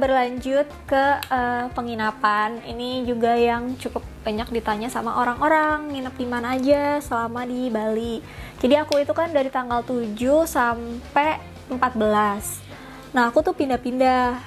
berlanjut ke penginapan. Ini juga yang cukup banyak ditanya sama orang-orang, nginep di mana aja selama di Bali. Jadi aku itu kan dari tanggal 7 sampai 14. Nah, aku tuh pindah-pindah.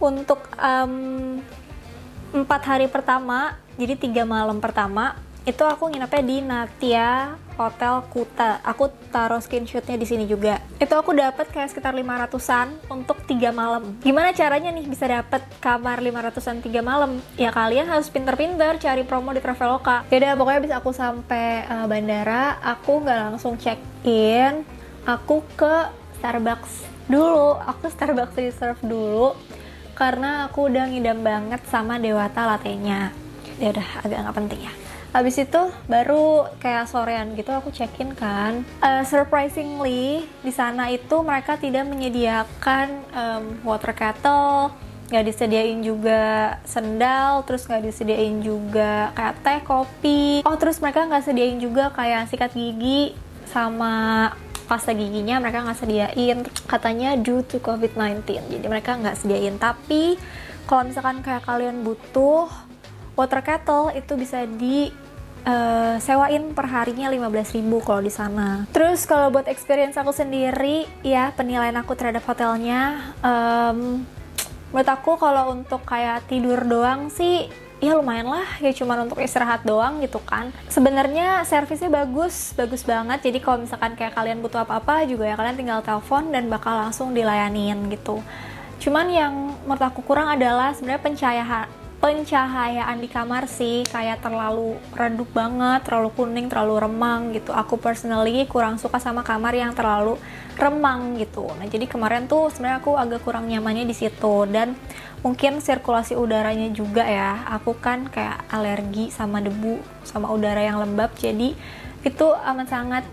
Untuk 4 hari pertama, jadi 3 malam pertama, itu aku nginepnya di Natia Hotel Kuta. Aku taruh screenshotnya di sini juga. Itu aku dapat kayak sekitar 500-an untuk 3 malam. Gimana caranya nih bisa dapat kamar 500-an 3 malam? Ya kalian harus pinter-pinter cari promo di Traveloka. Yaudah, pokoknya bisa aku sampai bandara, aku nggak langsung check in, aku ke Starbucks dulu. Aku Starbucks Reserve dulu karena aku udah ngidam banget sama Dewata latte-nya. Ya udah, agak nggak penting ya. Habis itu baru kayak sorean gitu aku check-in kan. Surprisingly di sana itu mereka tidak menyediakan water kettle, nggak disediain juga sendal, terus nggak disediain juga kayak teh, kopi. Oh, terus mereka nggak sediain juga kayak sikat gigi sama pasta giginya, mereka nggak sediain. Katanya due to COVID-19, jadi mereka nggak sediain. Tapi kalau misalkan kayak kalian butuh water kettle itu bisa sewain per harinya 15.000 kalau di sana. Terus kalau buat experience aku sendiri, ya penilaian aku terhadap hotelnya, menurut aku kalau untuk kayak tidur doang sih, ya lumayan lah, ya cuman untuk istirahat doang gitu kan. Sebenarnya servisnya bagus banget. Jadi kalau misalkan kayak kalian butuh apa-apa juga ya kalian tinggal telepon dan bakal langsung dilayanin gitu. Cuman yang menurut aku kurang adalah sebenarnya pencahayaan di kamar sih, kayak terlalu redup banget, terlalu kuning, terlalu remang gitu. Aku personally kurang suka sama kamar yang terlalu remang gitu. Nah, jadi kemarin tuh sebenarnya aku agak kurang nyamannya di situ, dan mungkin sirkulasi udaranya juga ya. Aku kan kayak alergi sama debu, sama udara yang lembab, jadi itu amat sangat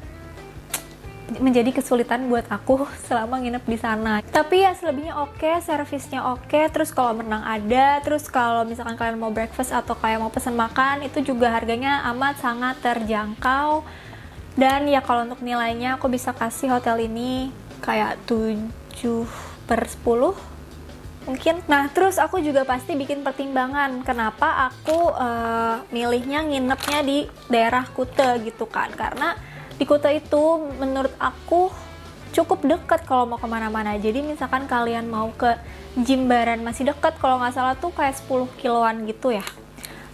menjadi kesulitan buat aku selama nginep di sana. Tapi ya selebihnya oke, servisnya oke, terus kalau berenang ada, terus kalau misalkan kalian mau breakfast atau kayak mau pesan makan, itu juga harganya amat sangat terjangkau. Dan ya kalau untuk nilainya aku bisa kasih hotel ini kayak 7/10 mungkin. Nah, terus aku juga pasti bikin pertimbangan kenapa aku milihnya nginepnya di daerah Kuta gitu kan, karena di Kuta itu menurut aku cukup dekat kalau mau kemana-mana. Jadi misalkan kalian mau ke Jimbaran masih dekat, kalau nggak salah tuh kayak 10 kiloan gitu ya.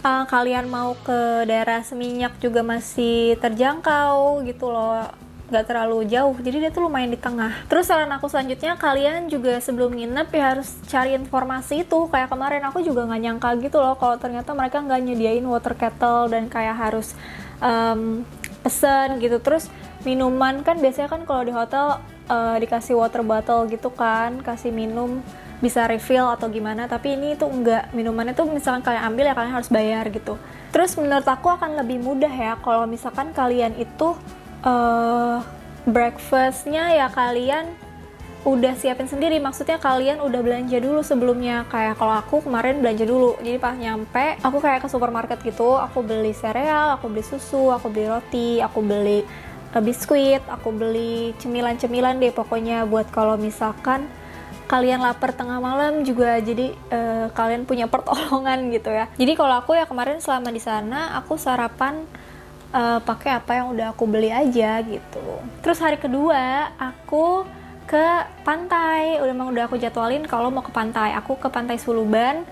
Kalian mau ke daerah Seminyak juga masih terjangkau gitu loh, nggak terlalu jauh, jadi dia tuh lumayan di tengah. Terus saran aku selanjutnya, kalian juga sebelum nginep ya harus cari informasi itu. Kayak kemarin aku juga nggak nyangka gitu loh kalau ternyata mereka nggak nyediain water kettle dan kayak harus pesen gitu. Terus minuman kan biasanya kan kalau di hotel dikasih water bottle gitu kan, kasih minum, bisa refill atau gimana, tapi ini tuh enggak, minumannya tuh misalkan kalian ambil ya kalian harus bayar gitu. Terus menurut aku akan lebih mudah ya kalau misalkan kalian itu breakfastnya ya kalian udah siapin sendiri, maksudnya kalian udah belanja dulu sebelumnya. Kayak kalau aku kemarin belanja dulu, jadi pas nyampe aku kayak ke supermarket gitu, aku beli sereal, aku beli susu, aku beli roti, aku beli biskuit, aku beli cemilan-cemilan deh pokoknya buat kalau misalkan kalian lapar tengah malam juga, jadi kalian punya pertolongan gitu ya. Jadi kalau aku ya kemarin selama di sana aku sarapan pakai apa yang udah aku beli aja gitu. Terus hari kedua aku ke pantai, udah aku jadwalin kalau mau ke pantai. Aku ke Pantai Suluban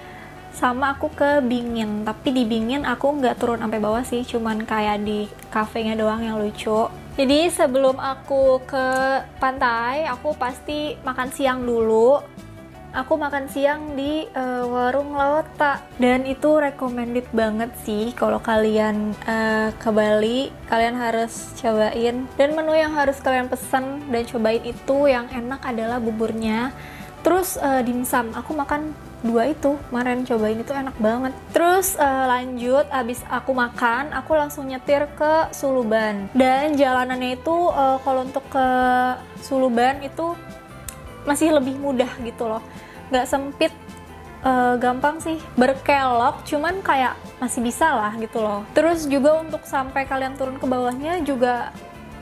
sama aku ke Bingin. Tapi di Bingin aku nggak turun sampai bawah sih, cuman kayak di kafenya doang yang lucu. Jadi sebelum aku ke pantai, aku pasti makan siang dulu. Aku makan siang di warung Lawata, dan itu recommended banget sih kalau kalian ke Bali, kalian harus cobain. Dan menu yang harus kalian pesan dan cobain itu yang enak adalah buburnya. Terus dimsum, aku makan 2 itu kemarin, cobain itu enak banget. Terus lanjut, abis aku makan, aku langsung nyetir ke Suluban. Dan jalanannya itu kalau untuk ke Suluban itu masih lebih mudah gitu loh, nggak sempit, gampang sih, berkelok, cuman kayak masih bisa lah gitu loh. Terus juga untuk sampai kalian turun ke bawahnya juga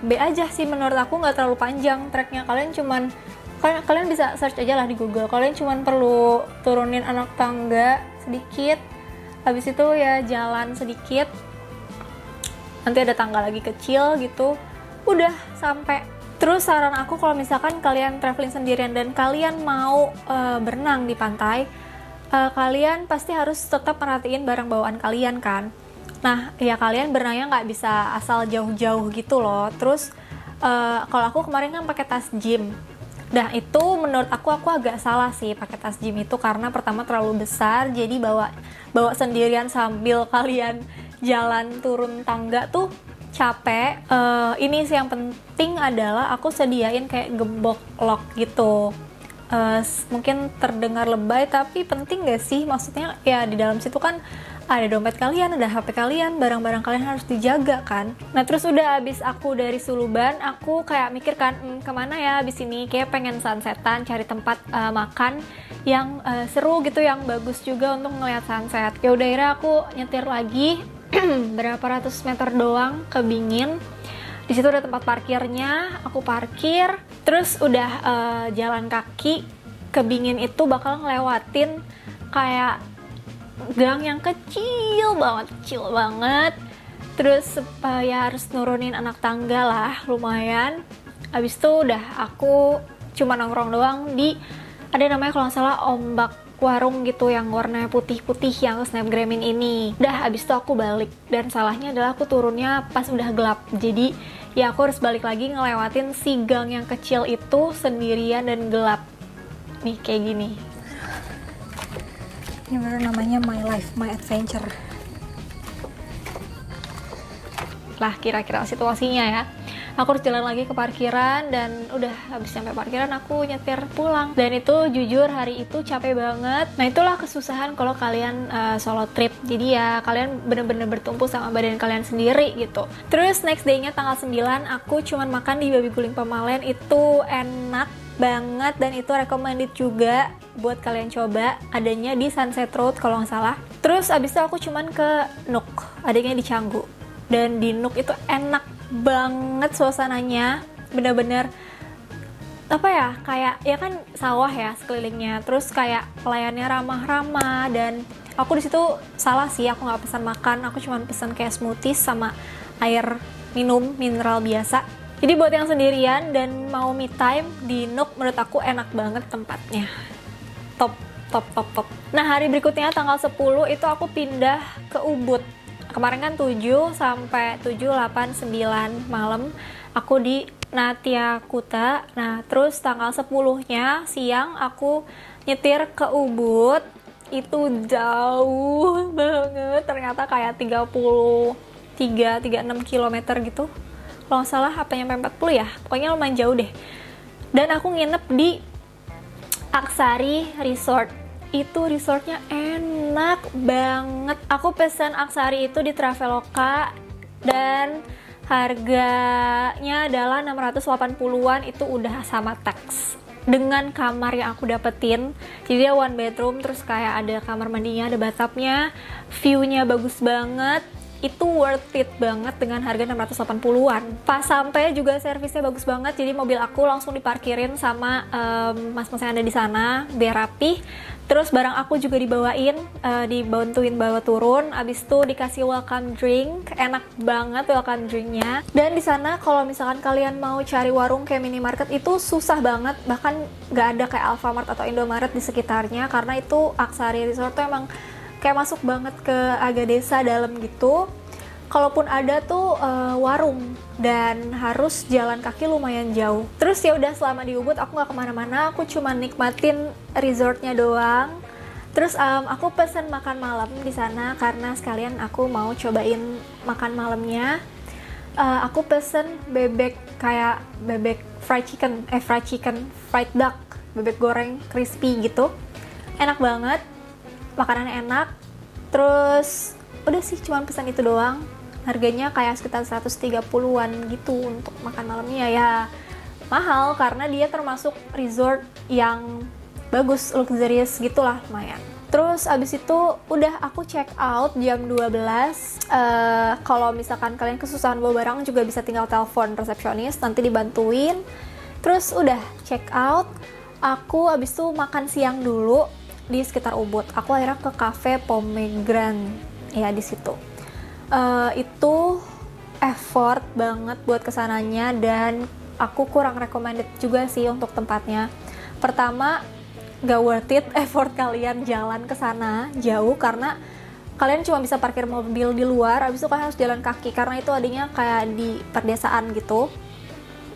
B aja sih menurut aku, nggak terlalu panjang treknya. Kalian cuman Kalian bisa search aja lah di Google. Kalian cuma perlu turunin anak tangga sedikit, habis itu ya jalan sedikit, nanti ada tangga lagi kecil gitu, udah sampai. Terus saran aku kalau misalkan kalian traveling sendirian dan kalian mau berenang di pantai, kalian pasti harus tetap merhatiin barang bawaan kalian kan. Nah ya kalian berenangnya nggak bisa asal jauh-jauh gitu loh. Terus kalau aku kemarin kan pakai tas gym. Nah itu menurut aku agak salah sih pakai tas gym itu, karena pertama terlalu besar, jadi bawa sendirian sambil kalian jalan turun tangga tuh capek. Ini sih yang penting adalah aku sediain kayak gembok lock gitu. Mungkin terdengar lebay tapi penting gak sih? Maksudnya ya di dalam situ kan ada dompet kalian, ada HP kalian, barang-barang kalian harus dijaga kan. Nah terus udah abis aku dari Suluban, aku kayak mikir kan kemana ya abis ini, kayak pengen sunsetan, cari tempat makan yang seru gitu, yang bagus juga untuk ngeliat sunset. Ya udah akhirnya aku nyetir lagi berapa ratus meter doang ke Bingin. Di situ ada tempat parkirnya, aku parkir, terus udah jalan kaki ke Bingin itu bakal ngelewatin kayak gang yang kecil banget. Terus ya harus nurunin anak tangga lah, lumayan. Habis itu udah aku cuma nongkrong doang di, ada namanya kalau nggak salah Ombak Warung gitu yang warnanya putih-putih yang snapgramin ini. Udah habis itu aku balik, dan salahnya adalah aku turunnya pas udah gelap. Jadi ya aku harus balik lagi ngelewatin si gang yang kecil itu sendirian dan gelap. Nih kayak gini. Ini bener namanya My Life, My Adventure. Lah kira-kira situasinya ya. Aku harus jalan lagi ke parkiran, dan udah habis sampai parkiran aku nyetir pulang. Dan itu jujur hari itu capek banget. Nah itulah kesusahan kalau kalian solo trip. Jadi ya kalian bener-bener bertumpu sama badan kalian sendiri gitu. Terus next day-nya tanggal 9 aku cuman makan di Babi Guling Pemalen. Itu enak banget dan itu recommended juga buat kalian coba. Adanya di Sunset Road kalau nggak salah. Terus abis itu aku cuman ke Nook, adanya di Canggu. Dan di Nook itu enak banget suasananya, bener-bener apa ya, kayak ya kan sawah ya sekelilingnya, terus kayak pelayannya ramah-ramah. Dan aku di situ salah sih, aku nggak pesan makan, aku cuma pesan kayak smoothies sama air minum mineral biasa. Jadi buat yang sendirian dan mau me time, di Nook menurut aku enak banget tempatnya, top. Nah hari berikutnya tanggal 10 itu aku pindah ke Ubud. Kemarin kan 7 sampai 7, 8, 9 malam aku di Natya Kuta. Nah terus tanggal 10-nya siang aku nyetir ke Ubud. Itu jauh banget, ternyata kayak 36 km gitu kalau nggak salah, apa nyampe 40 ya, pokoknya lumayan jauh deh. Dan aku nginep di Aksari Resort. Itu resortnya enak banget. Aku pesan Aksari itu di Traveloka dan harganya adalah 680-an, itu udah sama tax. Dengan kamar yang aku dapetin, jadi dia one bedroom, terus kayak ada kamar mandinya, ada bathtubnya, view-nya bagus banget. Itu worth it banget dengan harga 680-an. Pas sampai juga servisnya bagus banget, jadi mobil aku langsung diparkirin sama mas-mas yang ada di sana biar rapih. Terus barang aku juga dibawain, dibantuin bawa turun. Abis itu dikasih welcome drink, enak banget welcome drinknya. Dan di sana kalau misalkan kalian mau cari warung kayak minimarket itu susah banget, bahkan nggak ada kayak Alfamart atau Indomaret di sekitarnya, karena itu Aksari Resort tuh emang kayak masuk banget ke agak desa dalam gitu. Kalaupun ada tuh warung, dan harus jalan kaki lumayan jauh. Terus ya udah selama di Ubud aku nggak kemana-mana, aku cuma nikmatin resortnya doang. Terus aku pesen makan malam di sana karena sekalian aku mau cobain makan malamnya. Aku pesen bebek, kayak bebek fried fried duck, bebek goreng crispy gitu. Enak banget, makanannya enak. Terus udah sih cuma pesan itu doang. Harganya kayak sekitar 130-an gitu untuk makan malamnya. Ya mahal karena dia termasuk resort yang bagus, luxurious gitulah, lumayan. Terus abis itu udah aku check out jam 12. Kalau misalkan kalian kesusahan bawa barang juga bisa tinggal telepon resepsionis, nanti dibantuin. Terus udah check out, aku abis itu makan siang dulu di sekitar Ubud. Aku akhirnya ke cafe Pomegranate ya di situ. Itu effort banget buat kesananya dan aku kurang recommended juga sih untuk tempatnya. Pertama, gak worth it effort kalian jalan ke sana jauh karena kalian cuma bisa parkir mobil di luar, abis itu kalian harus jalan kaki karena itu adanya kayak di perdesaan gitu.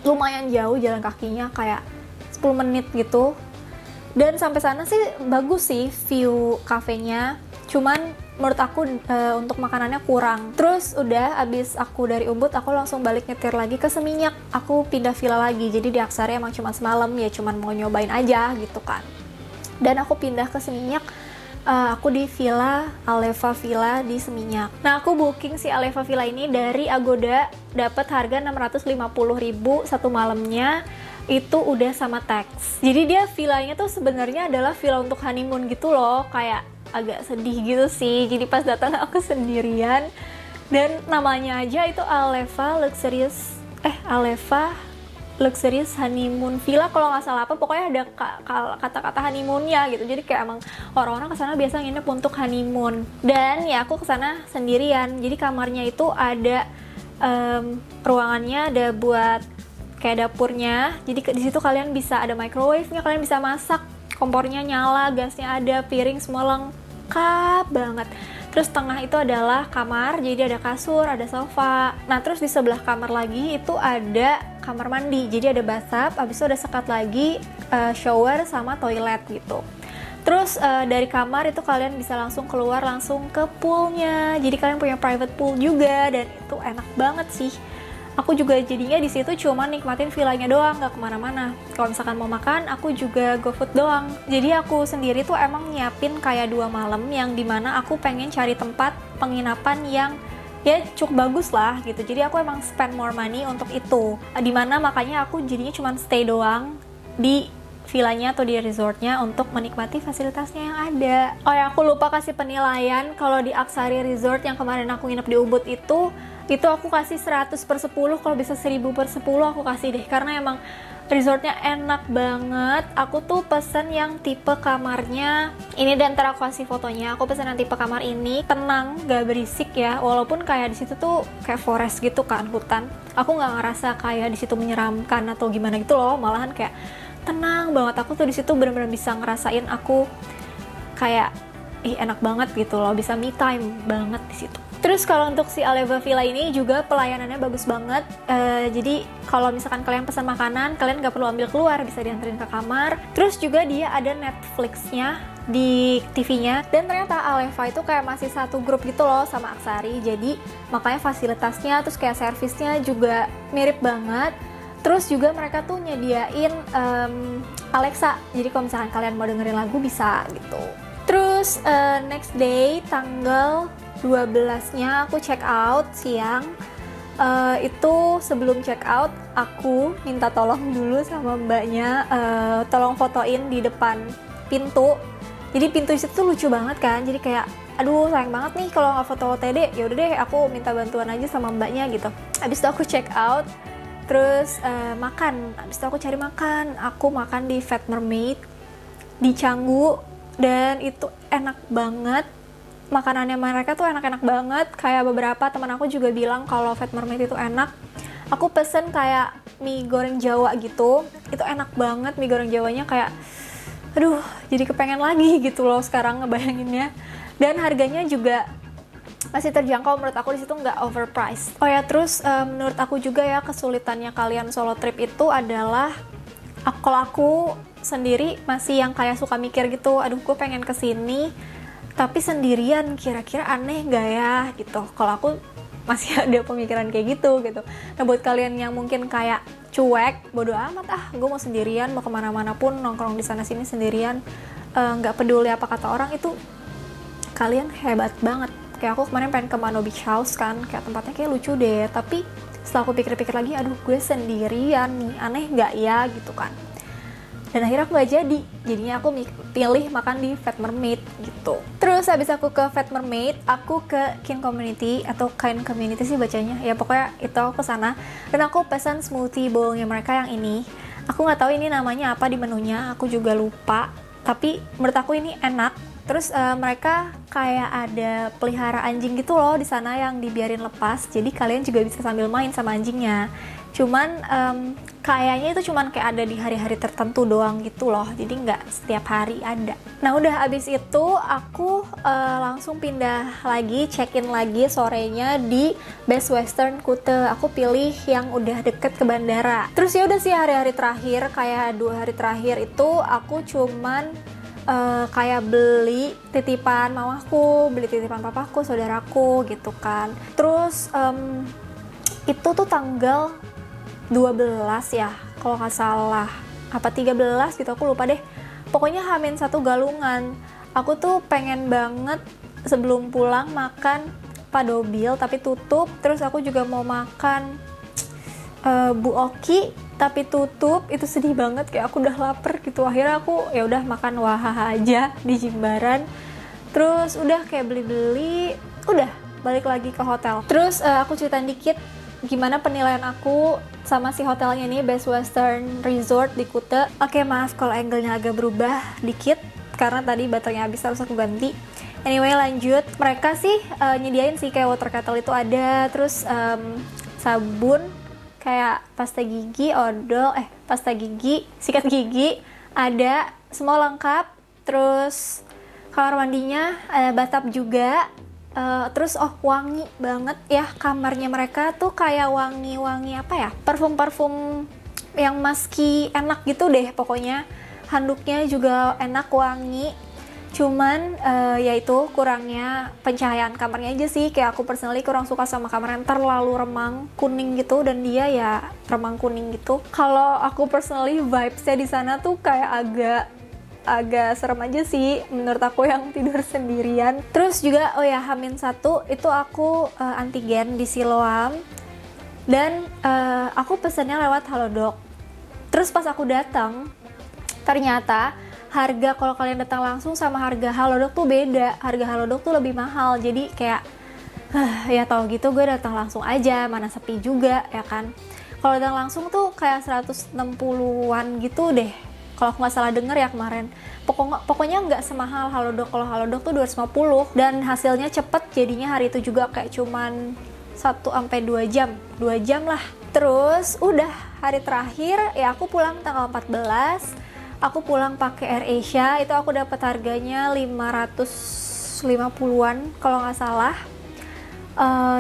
Lumayan jauh jalan kakinya, kayak 10 menit gitu. Dan sampai sana sih bagus sih view kafenya, cuman menurut aku untuk makanannya kurang. Terus udah abis aku dari Ubud, aku langsung balik nyetir lagi ke Seminyak. Aku pindah villa lagi, jadi di Aksari emang cuma semalam ya, cuman mau nyobain aja gitu kan. Dan aku pindah ke Seminyak, aku di Villa Aleva Villa di Seminyak. Nah, aku booking si Aleva Villa ini dari Agoda, dapat harga 650.000 satu malamnya, itu udah sama tax. Jadi dia villanya tuh sebenarnya adalah villa untuk honeymoon gitu loh, kayak agak sedih gitu sih. Jadi pas datang aku sendirian dan namanya aja itu Aleva Luxurious Honeymoon Villa kalau nggak salah apa, pokoknya ada kata-kata honeymoonnya gitu. Jadi kayak emang orang-orang kesana biasa nginep untuk honeymoon. Dan ya aku kesana sendirian, jadi kamarnya itu ada ruangannya ada buat kayak dapurnya, jadi di situ kalian bisa ada microwave-nya, kalian bisa masak, kompornya nyala, gasnya ada, piring semua lengkap banget. Terus tengah itu adalah kamar, jadi ada kasur, ada sofa. Nah terus di sebelah kamar lagi itu ada kamar mandi, jadi ada bathtub, abis itu ada sekat lagi, shower sama toilet gitu. Terus dari kamar itu kalian bisa langsung keluar langsung ke poolnya, jadi kalian punya private pool juga dan itu enak banget sih. Aku juga jadinya di situ cuma nikmatin villanya doang, nggak kemana-mana. Kalau misalkan mau makan, aku juga GoFood doang. Jadi aku sendiri tuh emang nyiapin kayak 2 malam yang dimana aku pengen cari tempat penginapan yang ya cukup bagus lah gitu. Jadi aku emang spend more money untuk itu. Dimana makanya aku jadinya cuma stay doang di villanya atau di resortnya untuk menikmati fasilitasnya yang ada. Oh ya, aku lupa kasih penilaian. Kalau di Aksari Resort yang kemarin aku nginep di Ubud itu aku kasih 100/10, kalau bisa 1000/10 aku kasih deh, karena emang resortnya enak banget. Aku tuh pesen yang tipe kamarnya ini, dan ntar aku kasih fotonya. Aku pesen yang tipe kamar ini, tenang, gak berisik ya, walaupun kayak di situ tuh kayak forest gitu kan, hutan. Aku nggak ngerasa kayak di situ menyeramkan atau gimana gitu loh, malahan kayak tenang banget. Aku tuh di situ benar-benar bisa ngerasain aku kayak enak banget gitu loh, bisa me time banget di situ. Terus kalau untuk si Aleva Villa ini juga pelayanannya bagus banget. Jadi kalau misalkan kalian pesan makanan, kalian nggak perlu ambil keluar, bisa dianterin ke kamar. Terus juga dia ada Netflix-nya di TV-nya. Dan ternyata Aleva itu kayak masih satu grup gitu loh sama Aksari. Jadi makanya fasilitasnya, terus kayak servisnya juga mirip banget. Terus juga mereka tuh nyediain Alexa. Jadi kalau misalkan kalian mau dengerin lagu bisa gitu. Terus next day tanggal 12-nya aku check out siang. Itu sebelum check out aku minta tolong dulu sama mbaknya, tolong fotoin di depan pintu. Jadi pintu itu tuh lucu banget kan, jadi kayak aduh sayang banget nih kalau nggak foto OTD. Ya udah deh, aku minta bantuan aja sama mbaknya gitu. Abis itu aku check out, terus makan. Abis itu aku cari makan, aku makan di Fat Mermaid di Canggu, dan itu enak banget. Makanannya mereka tuh enak-enak banget. Kayak beberapa teman aku juga bilang kalau Fat Mermaid itu enak. Aku pesen kayak mie goreng Jawa gitu, itu enak banget mie goreng Jawanya, kayak aduh jadi kepengen lagi gitu loh sekarang ngebayanginnya. Dan harganya juga masih terjangkau menurut aku, di situ nggak overpriced. Oh ya, terus menurut aku juga ya kesulitannya kalian solo trip itu adalah kalau aku sendiri masih yang kayak suka mikir gitu, aduh gue pengen kesini tapi sendirian, kira-kira aneh nggak ya gitu. Kalau aku masih ada pemikiran kayak gitu. Nah buat kalian yang mungkin kayak cuek, bodo amat gue mau sendirian, mau kemana-mana pun nongkrong di sana sini sendirian, nggak peduli apa kata orang, itu kalian hebat banget. Kayak aku kemarin pengen ke Mano Beach House kan, kayak tempatnya kayak lucu deh, tapi setelah aku pikir-pikir lagi, aduh gue sendirian nih, aneh nggak ya gitu kan. Dan akhirnya aku gak jadi, jadinya aku pilih makan di Fat Mermaid gitu. Terus habis aku ke Fat Mermaid, aku ke Kin Community atau Kain Community sih bacanya, ya pokoknya itu aku kesana. Dan aku pesan smoothie bowl-nya mereka yang ini. Aku nggak tahu ini namanya apa di menunya, aku juga lupa. Tapi menurut aku ini enak. Terus mereka kayak ada pelihara anjing gitu loh di sana yang dibiarin lepas. Jadi kalian juga bisa sambil main sama anjingnya. Cuman kayaknya itu cuman kayak ada di hari-hari tertentu doang gitu loh. Jadi nggak setiap hari ada. Nah udah abis itu aku langsung pindah lagi, check-in lagi sorenya di Best Western Kuta. Aku pilih yang udah deket ke bandara. Terus ya udah sih hari-hari terakhir, kayak 2 hari terakhir itu aku cuman kayak beli titipan mamaku, beli titipan papaku, saudaraku gitu kan. Terus itu tuh tanggal 12 ya kalau nggak salah, apa 13 gitu, aku lupa deh. Pokoknya H-1 galungan. Aku tuh pengen banget sebelum pulang makan padobil tapi tutup. Terus aku juga mau makan Bu Oki tapi tutup. Itu sedih banget, kayak aku udah lapar gitu. Akhirnya aku ya udah makan Wahaha aja di Jimbaran. Terus udah kayak beli-beli, udah balik lagi ke hotel. Terus aku ceritain dikit gimana penilaian aku sama si hotelnya ini, Best Western Resort di Kuta. Oke, maaf kalau angle-nya agak berubah dikit karena tadi baterainya habis, harus aku ganti. Anyway, lanjut. Mereka sih nyediain sih kayak water kettle itu ada, terus sabun kayak pasta gigi, odol, pasta gigi, sikat gigi, ada, semua lengkap. Terus kamar mandinya ada bathtub juga. Terus wangi banget ya kamarnya mereka tuh, kayak wangi-wangi apa ya, parfum-parfum yang maski enak gitu deh pokoknya. Handuknya juga enak, wangi. Cuman ya itu kurangnya pencahayaan kamarnya aja sih. Kayak aku personally kurang suka sama kamar yang terlalu remang kuning gitu, dan dia ya remang kuning gitu. Kalau aku personally vibes-nya di sana tuh kayak agak serem aja sih menurut aku yang tidur sendirian. Terus juga oh ya, H-1 itu aku antigen di Siloam, dan aku pesennya lewat Halodoc. Terus pas aku datang, ternyata harga kalau kalian datang langsung sama harga Halodoc tuh beda. Harga Halodoc tuh lebih mahal. Jadi kayak ya tau gitu, gue datang langsung aja, mana sepi juga ya kan. Kalau datang langsung tuh kayak 160-an gitu deh, kalau aku nggak salah denger ya kemarin. Pokoknya nggak semahal Halodoc. Kalau Halodoc tuh 250, dan hasilnya cepet. Jadinya hari itu juga kayak cuman 1-2 jam, 2 jam lah. Terus udah hari terakhir ya, aku pulang tanggal 14. Aku pulang pakai AirAsia, itu aku dapat harganya 550-an kalau nggak salah.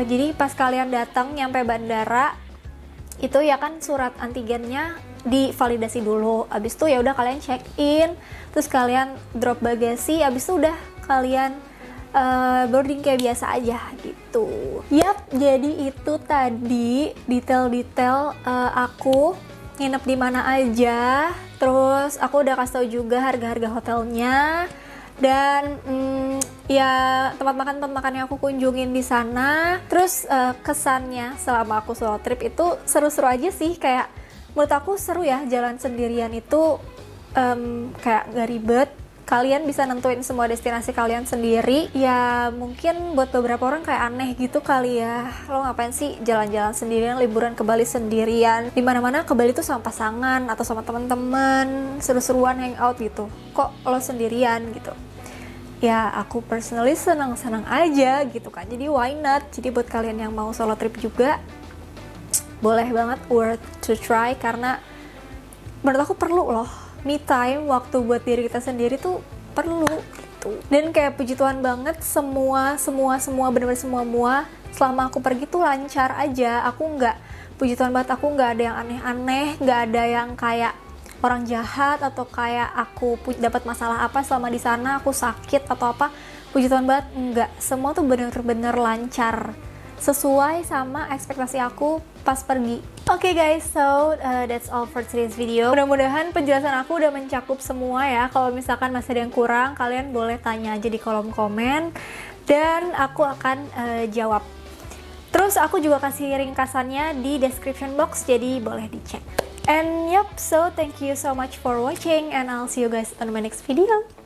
Jadi pas kalian datang nyampe bandara itu ya kan, surat antigennya divalidasi dulu. Abis itu ya udah kalian check in, terus kalian drop bagasi, abis itu udah kalian boarding kayak biasa aja gitu. Yap, jadi itu tadi detail-detail aku nginep di mana aja. Terus aku udah kasih tau juga harga-harga hotelnya, dan ya tempat makan yang aku kunjungin di sana. Terus kesannya selama aku solo trip itu seru-seru aja sih. Kayak menurut aku seru ya jalan sendirian itu, kayak gak ribet. Kalian bisa nentuin semua destinasi kalian sendiri. Ya mungkin buat beberapa orang kayak aneh gitu kali ya, lo ngapain sih jalan-jalan sendirian, liburan ke Bali sendirian, dimana-mana ke Bali tuh sama pasangan atau sama teman-teman, seru-seruan hangout gitu, kok lo sendirian gitu. Ya aku personally senang-senang aja gitu kan, jadi why not. Jadi buat kalian yang mau solo trip juga boleh banget, worth to try, karena menurut aku perlu loh me time, waktu buat diri kita sendiri tuh perlu gitu. Dan kayak puji Tuhan banget, semua bener-bener semua selama aku pergi tuh lancar aja. Aku nggak, puji Tuhan banget, aku nggak ada yang aneh-aneh, nggak ada yang kayak orang jahat atau kayak aku dapat masalah apa selama di sana, aku sakit atau apa. Puji Tuhan banget, enggak. Semua tuh bener-bener lancar, sesuai sama ekspektasi aku pas pergi. Oke guys, so that's all for today's video. Mudah-mudahan penjelasan aku udah mencakup semua ya. Kalau misalkan masih ada yang kurang, kalian boleh tanya aja di kolom komen, dan aku akan jawab. Terus aku juga kasih ringkasannya di description box, jadi boleh dicek. And yup, so thank you so much for watching, and I'll see you guys on my next video.